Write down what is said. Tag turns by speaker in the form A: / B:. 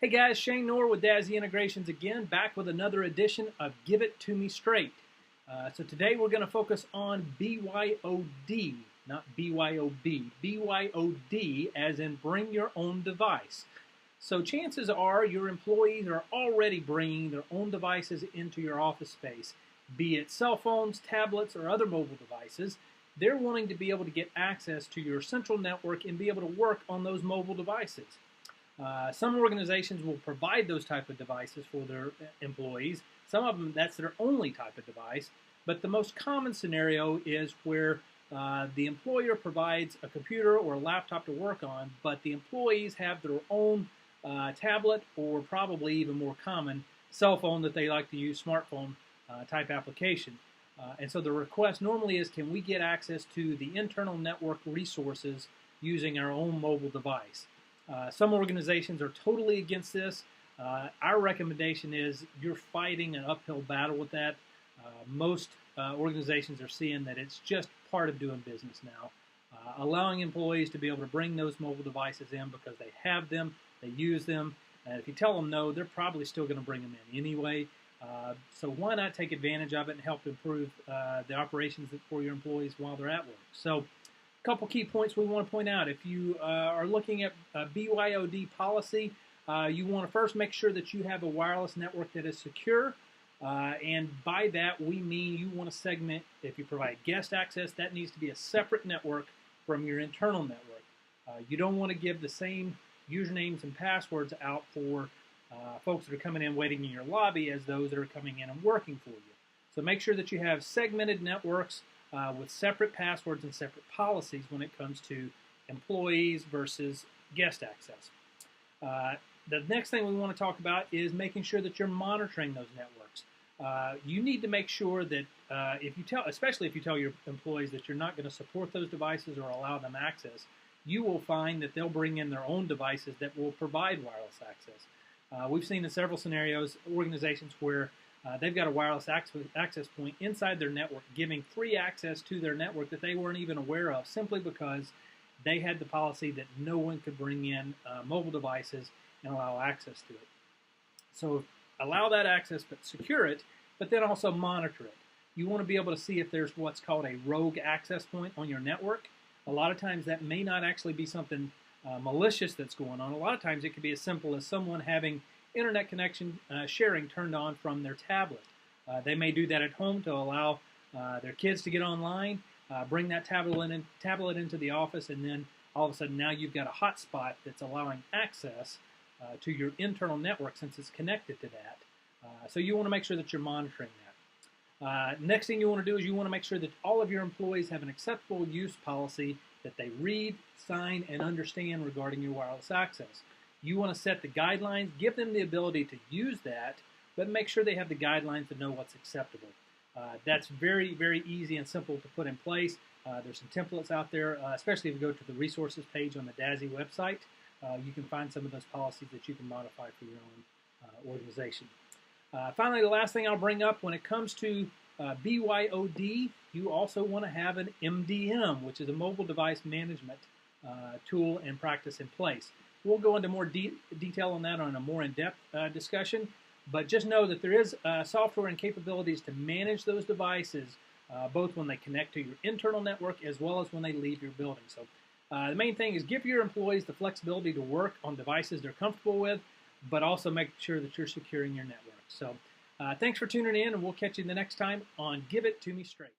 A: Hey guys, Shane Noor with Dazzy Integrations again, back with another edition of Give It To Me Straight. So today we're going to focus on BYOD, not BYOB. BYOD as in bring your own device. So chances are your employees are already bringing their own devices into your office space, be it cell phones, tablets, or other mobile devices. They're wanting to be able to get access to your central network and be able to work on those mobile devices. Some organizations will provide those type of devices for their employees. Some of them, that's their only type of device. But the most common scenario is where the employer provides a computer or a laptop to work on, but the employees have their own tablet or probably even more common cell phone that they like to use, smartphone type application. And so the request normally is, can we get access to the internal network resources using our own mobile device? Some organizations are totally against this. Our recommendation is you're fighting an uphill battle with that. Most organizations are seeing that it's just part of doing business now. Allowing employees to be able to bring those mobile devices in because they have them, they use them, and if you tell them no, they're probably still going to bring them in anyway. So why not take advantage of it and help improve the operations for your employees while they're at work? So couple key points we want to point out. If you are looking at a BYOD policy, you want to first make sure that you have a wireless network that is secure. And by that, we mean you want to segment, if you provide guest access, that needs to be a separate network from your internal network. You don't want to give the same usernames and passwords out for folks that are coming in waiting in your lobby as those that are coming in and working for you. So make sure that you have segmented networks with separate passwords and separate policies when it comes to employees versus guest access. The next thing we want to talk about is making sure that you're monitoring those networks. You need to make sure that especially if you tell your employees that you're not going to support those devices or allow them access, you will find that they'll bring in their own devices that will provide wireless access. We've seen in several scenarios organizations where they've got a wireless access point inside their network giving free access to their network that they weren't even aware of simply because they had the policy that no one could bring in mobile devices and allow access to it. So allow that access but secure it, but then also monitor it. You want to be able to see if there's what's called a rogue access point on your network. A lot of times that may not actually be something malicious that's going on. A lot of times it could be as simple as someone having internet connection sharing turned on from their tablet. They may do that at home to allow their kids to get online, bring that tablet into the office, and then all of a sudden now you've got a hotspot that's allowing access to your internal network since it's connected to that. So you want to make sure that you're monitoring that. Next thing you want to do is you want to make sure that all of your employees have an acceptable use policy that they read, sign, and understand regarding your wireless access. You want to set the guidelines, give them the ability to use that, but make sure they have the guidelines to know what's acceptable. That's very, very easy and simple to put in place. There's some templates out there, especially if you go to the resources page on the Dazzy website. You can find some of those policies that you can modify for your own organization. Finally, the last thing I'll bring up when it comes to BYOD, you also want to have an MDM, which is a mobile device management tool and practice in place. We'll go into more detail on that on a more in-depth discussion, but just know that there is software and capabilities to manage those devices, both when they connect to your internal network as well as when they leave your building. So the main thing is give your employees the flexibility to work on devices they're comfortable with, but also make sure that you're securing your network. So thanks for tuning in, and we'll catch you the next time on Give It To Me Straight.